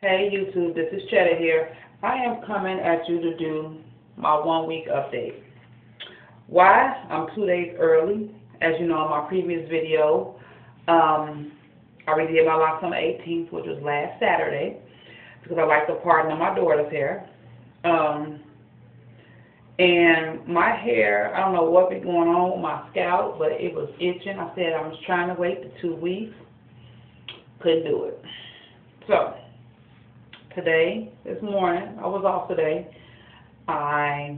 Hey YouTube, this is Cheddar here. I am coming at you to do my 1 week update. Why? I'm 2 days early. As you know in my previous video, I already did my locks on the 18th, which was last Saturday, because I like the parting of my daughter's hair. And my hair, I don't know what was going on with my scalp, but it was itching. I said I was trying to wait the 2 weeks. Couldn't do it. So, today, this morning, I was off today. I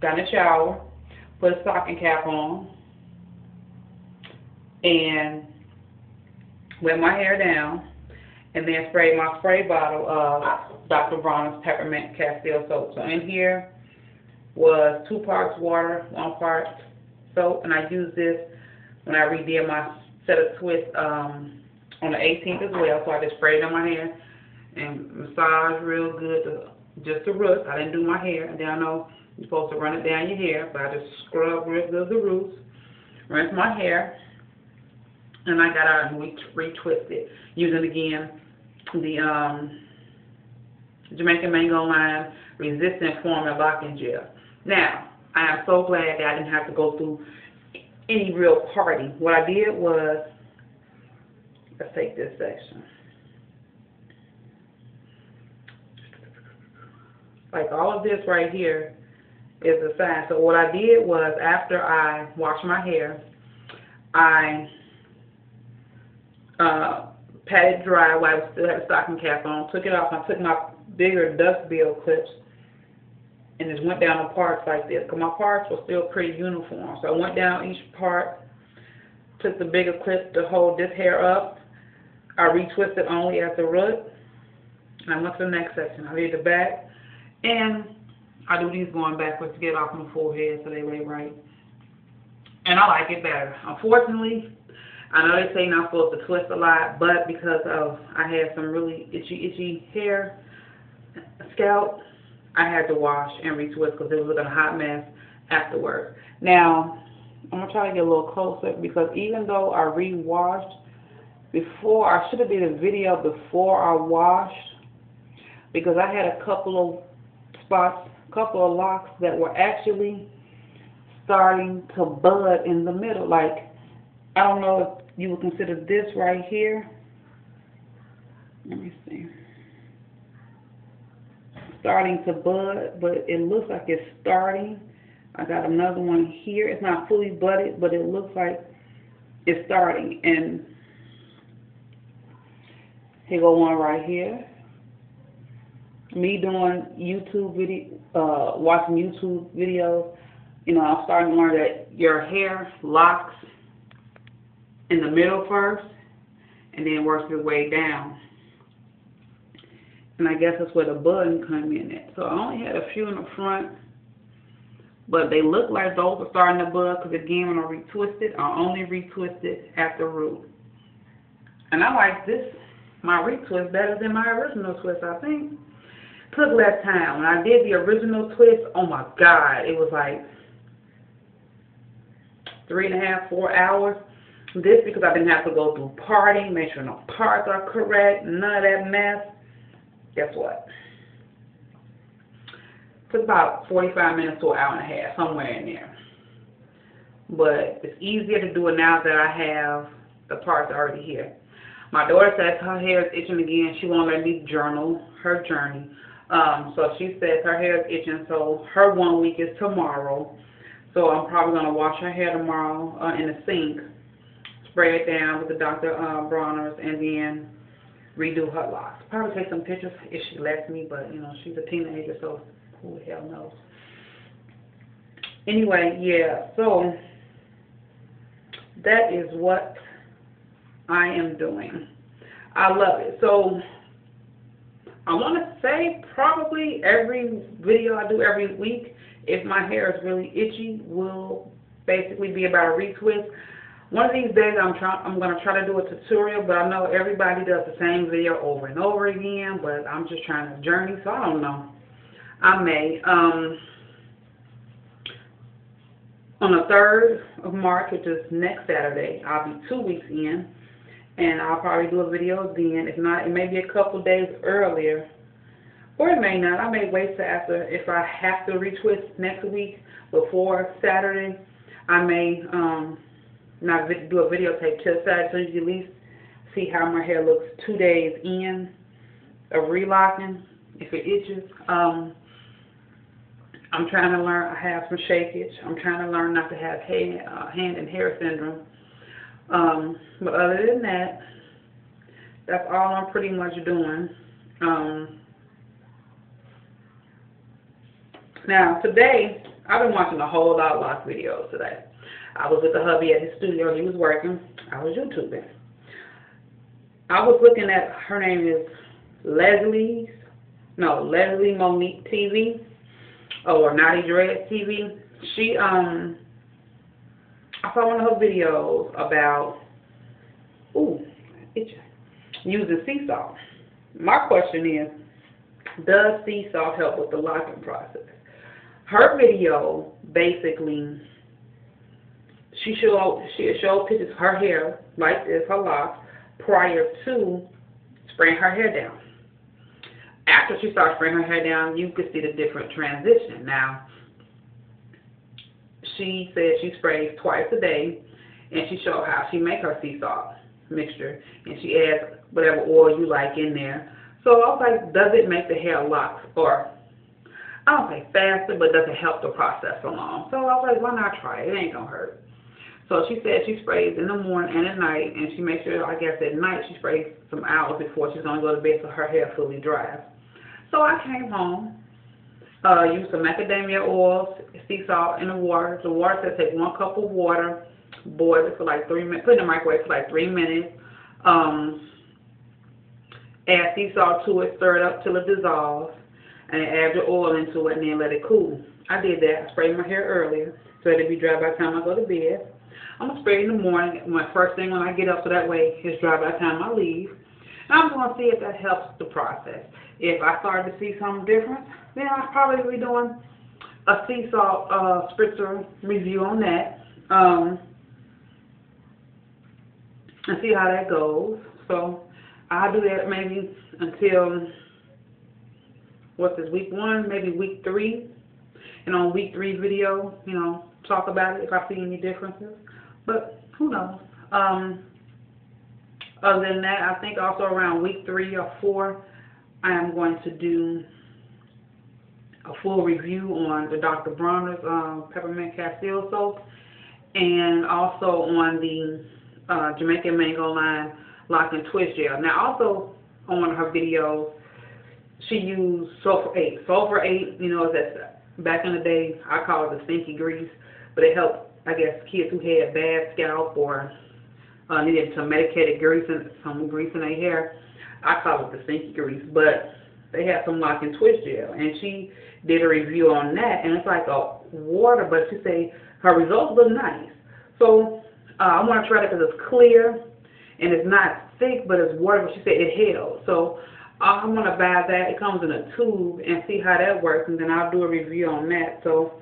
got in the shower, put a stocking cap on, and wet my hair down, and then sprayed my spray bottle of Dr. Bronners Peppermint Castile soap. So in here was 2 parts water, 1 part soap, and I used this when I redid my set of twists on the 18th as well. So I just sprayed it on my hair and massaged real good, just the roots. I didn't do my hair, and then I know you're supposed to run it down your hair, but I just scrubbed real good the roots, rinsed my hair, and I got out and retwisted using again the Jamaican Mango Line Resistant Form and Locking Gel. Now, I am so glad that I didn't have to go through any real party. What I did was, let's take this section. Like all of this right here is a sign. So what I did was, after I washed my hair, I patted dry while I still had the stocking cap on, took it off, and I took my bigger dust bill clips and just went down the parts like this, because my parts were still pretty uniform. So I went down each part, took the bigger clip to hold this hair up. I retwisted only at the root, and I went to the next section. I did the back, and I do these going backwards to get off my forehead so they lay right. And I like it better. Unfortunately, I know they say you're not supposed to twist a lot, but because I had some really itchy hair, scalp, I had to wash and retwist because it was looking a hot mess afterwards. Now, I'm going to try to get a little closer, because even though I re-washed before, I should have did a video before I washed, because I had a couple of spots, a couple of locks that were actually starting to bud in the middle. Like, I don't know if you would consider this right here. Let me see. Starting to bud, but it looks like it's starting. I got another one here. It's not fully budded, but it looks like it's starting. And here go one right here. Me doing YouTube video, watching YouTube videos, you know, I'm starting to learn that your hair locks in the middle first, and then works its way down. And I guess that's where the bud come in at. So I only had a few in the front, but they look like those are starting to bud, because again, when I retwist it, I only retwist it at the root. And I like this, my retwist, better than my original twist, I think. Took less time. When I did the original twist, oh my God, it was like 3.5, 4 hours. This because I didn't have to go through parting, make sure no parts are correct, none of that mess. Guess what? Took about 45 minutes to an hour and a half, somewhere in there. But it's easier to do it now that I have the parts already here. My daughter says her hair is itching again. She won't let me journal her journey. So she says her hair is itching, so her 1 week is tomorrow. So I'm probably going to wash her hair tomorrow in the sink, spray it down with the Dr. Bronners, and then redo her locks. Probably take some pictures if she lets me, but you know, she's a teenager, so who the hell knows. Anyway, yeah, so that is what I am doing. I love it. So I want to say probably every video I do every week, if my hair is really itchy, will basically be about a retwist. One of these days I'm going to try to do a tutorial, but I know everybody does the same video over and over again, but I'm just trying to journey, so I don't know. I may. On the 3rd of March, which is next Saturday, I'll be 2 weeks in, and I'll probably do a video then. If not, it may be a couple days earlier, or it may not. I may wait till after. If I have to retwist next week before Saturday, I may not do a videotape till Saturday, so you can at least see how my hair looks 2 days in of relocking, if it itches. I'm trying to learn. I have some shakeage. I'm trying to learn not to have hand and hair syndrome. But other than that, that's all I'm pretty much doing. Now, today, I've been watching a whole lot of lock videos today. I was with the hubby at his studio. He was working. I was YouTubing. I was looking at, her name is lesliemoniquetv, or Naughty Dread TV. She, I saw one of her videos about, using sea salt. My question is, does sea salt help with the locking process? Her video, basically, she showed pictures of her hair, like this, her locks, prior to spraying her hair down. After she started spraying her hair down, you could see the different transition. Now, she said she sprays twice a day, and she showed how she makes her sea salt mixture, and she adds whatever oil you like in there. So I was like, does it make the hair locks, or I don't say faster, but does it help the process along? So I was like, why not try it? It ain't gonna hurt. So she said she sprays in the morning and at night, and she makes sure, I guess at night, she sprays some hours before she's gonna go to bed so her hair fully dries. So I came home, used some macadamia oil, sea salt in the water. The water said take 1 cup of water, boil it for like 3 minutes, put it in the microwave for like 3 minutes, add sea salt to it, stir it up till it dissolves, and add your oil into it and then let it cool. I did that. I sprayed my hair earlier so it'll be dry by the time I go to bed. I'm going to spray it in the morning, my first thing when I get up, so that way it's dry by the time I leave. And I'm going to see if that helps the process. If I start to see something different, then I'll probably be doing a sea salt spritzer review on that, and see how that goes. So I'll do that maybe until, what's this, week 1, maybe week 3. And on week 3 video, talk about it if I see any differences. But who knows? Other than that, I think also around week 3 or 4, I am going to do a full review on the Dr. Bronners Peppermint Castile soap, and also on the Jamaican Mango line Lock and Twist gel. Now, also on one of her videos, she used sulfur 8. Sulfur 8, that's back in the day, I call it the stinky grease, but it helped, I guess, kids who had bad scalp or needed some medicated grease and some grease in their hair. I call it the stinky grease, but they had some Lock and Twist gel, and she did a review on that, and it's like a water, but she said her results look nice. So I want to try it because it's clear, and it's not thick, but it's water, but she said it held. So I'm going to buy that. It comes in a tube, and see how that works, and then I'll do a review on that. So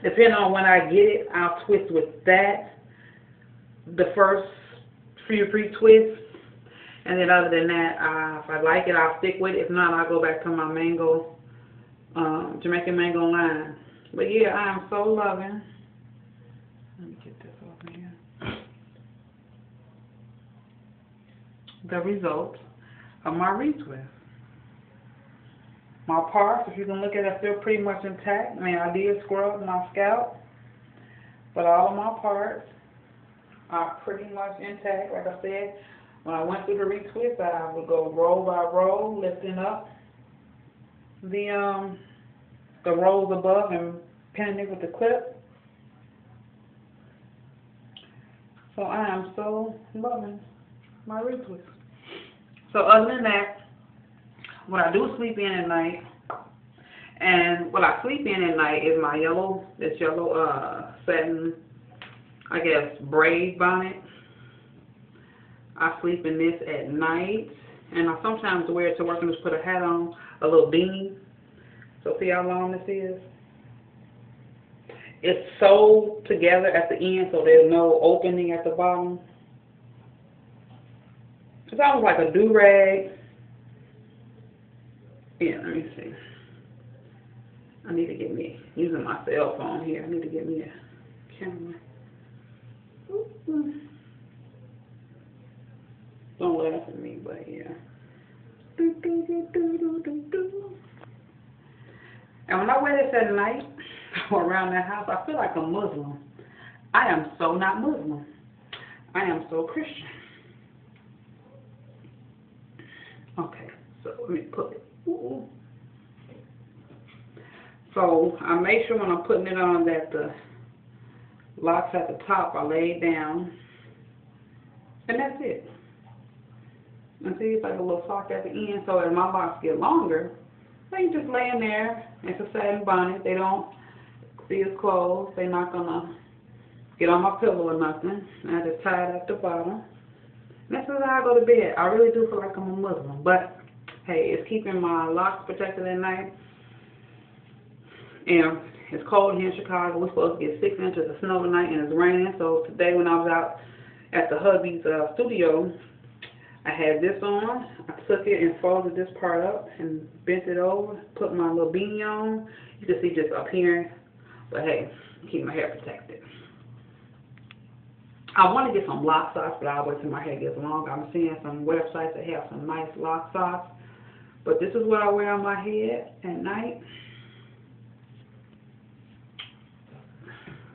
depending on when I get it, I'll twist with that the first few pre-twists. And then other than that, if I like it, I'll stick with it. If not, I'll go back to my mango, Jamaican mango line. But yeah, I am so loving. Let me get this over here. The results of my retwist. My parts, if you can look at it, are still pretty much intact. I mean, I did scrub my scalp, but all of my parts are pretty much intact. Like I said, when I went through the retwist, I would go roll by roll, lifting up the rolls above and pinning it with the clip. So I am so loving my retwist. So other than that, what I do sleep in at night, and what I sleep in at night is my yellow satin, I guess, braid bonnet. I sleep in this at night, and I sometimes wear it to work and just put a hat on, a little beanie. So see how long this is? It's sewed together at the end, so there's no opening at the bottom. It's almost like a do-rag. Yeah, let me see. I need to get me, using my cell phone here, I need to get me a camera. Don't laugh at me, but yeah. And when I wear this at night or around the house, I feel like a Muslim. I am so not Muslim. I am so Christian. Okay, so let me put it. Ooh. So I make sure when I'm putting it on that the locks at the top are laid down. And that's it. And see, it's like a little sock at the end, so as my locks get longer, they just lay in there. It's a satin bonnet. They don't see it's closed. They're not going to get on my pillow or nothing. I just tie it at the bottom. And this is how I go to bed. I really do feel like I'm a Muslim. But, hey, it's keeping my locks protected at night. And it's cold here in Chicago. We're supposed to get 6 inches of snow tonight, and it's raining. So today when I was out at the hubby's studio, I had this on. I took it and folded this part up and bent it over, put my little beanie on. You can see just up here. But hey, keep my hair protected. I want to get some lock socks, but I'll wait till my hair gets long. I'm seeing some websites that have some nice lock socks. But this is what I wear on my head at night.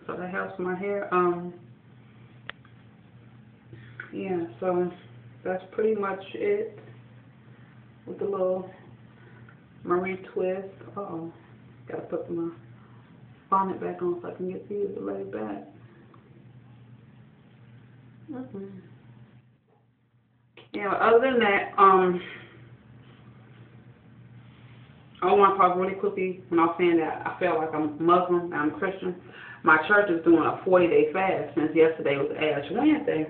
So that helps my hair. Yeah, so that's pretty much it with the little Marie twist. Uh-oh. Gotta put my bonnet back on so I can get these to lay back. Yeah, other than that, I want to talk really quickly when I was saying that I felt like I'm Muslim and I'm Christian. My church is doing a 40-day fast since yesterday was Ash Wednesday.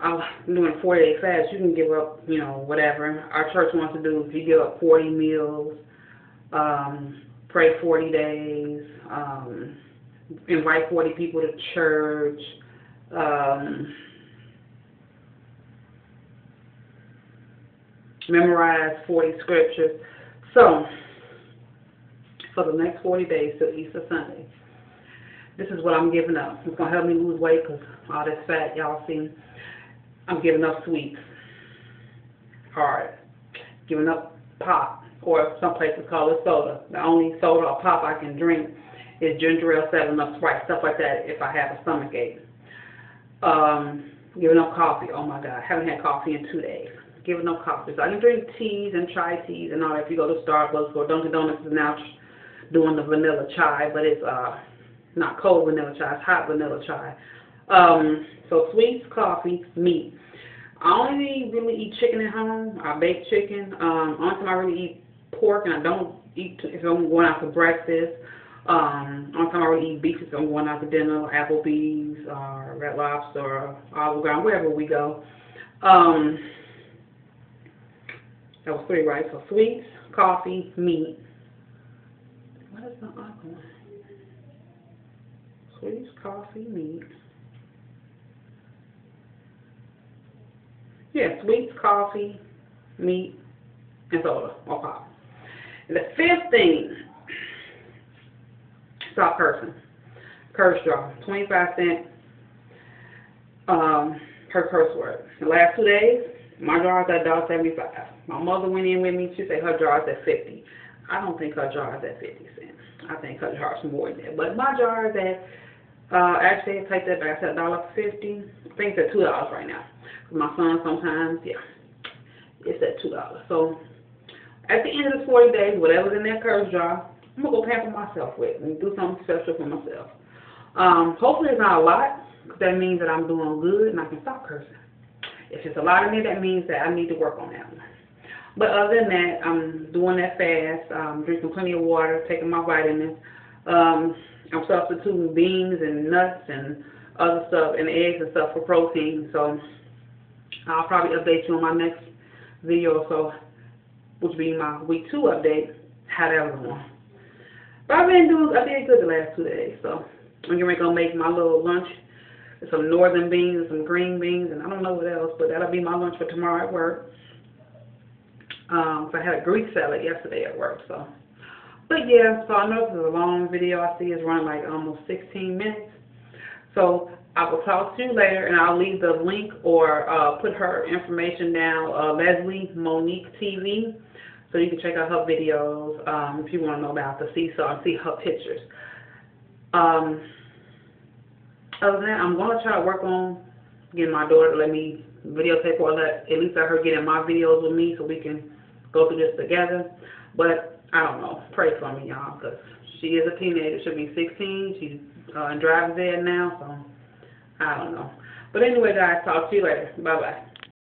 I'm doing a 40-day fast. You can give up, you know, whatever. Our church wants to do, if you give up 40 meals, pray 40 days, invite 40 people to church, memorize 40 scriptures. So, for the next 40 days till Easter Sunday, this is what I'm giving up. It's going to help me lose weight because all this fat y'all see. I'm giving up sweets. Hard. Giving up pop, or some places call it soda. The only soda or pop I can drink is ginger ale, 7-Up, Sprite, stuff like that if I have a stomach ache. Giving up coffee. Oh my God, haven't had coffee in 2 days. Giving up coffee. So I can drink teas and chai teas and all that. If you go to Starbucks or Dunkin' Donuts is now doing the vanilla chai, but it's not cold vanilla chai, it's hot vanilla chai. So sweets, coffee, meat. I only really eat chicken at home. I bake chicken. Only time I really eat pork, and I don't eat if I'm going out for breakfast. Only time I really eat beef is if I'm going out to dinner, Applebee's, or Red Lobster, or Olive Garden, wherever we go. That was 3, right? So sweets, coffee, meat. What is the other one? Sweets, coffee, meat. Yeah, sweets, coffee, meat, and soda or pop. And the 5th thing, stop cursing. Curse jar, 25 cents per curse word. The last 2 days, my jar is at $1.75. My mother went in with me. She said her jar is at 50. I don't think her jar is at 50 cents. I think her jar is more than that. But my jar is at, actually, I take that back. It's at $1.50. I think it's at $2 right now. My son sometimes, yeah, it's at $2. So at the end of the 40 days, whatever's in that curse jar, I'm going to go pamper myself with and do something special for myself. Hopefully it's not a lot, because that means that I'm doing good and I can stop cursing. If it's a lot in there, that means that I need to work on that one. But other than that, I'm doing that fast, drinking plenty of water, taking my vitamins. I'm substituting beans and nuts and other stuff and eggs and stuff for protein. So I'll probably update you on my next video or so, which will be my week 2 update, how that was going. But I did good the last 2 days, so I'm going to make my little lunch some northern beans and some green beans, and I don't know what else, but that'll be my lunch for tomorrow at work. So I had a Greek salad yesterday at work, so. But yeah, so I know this is a long video. I see it's running like almost 16 minutes. So I will talk to you later, and I'll leave the link or put her information down, lesliemoniquetv, so you can check out her videos if you want to know about the seesaw and see her pictures. Other than that, I'm going to try to work on getting my daughter to let me videotape or at least let her get in my videos with me so we can go through this together. But I don't know. Pray for me, y'all, because she is a teenager. She'll be 16. She's in driver's ed now, so I don't know. But anyway, guys, talk to you later. Bye-bye.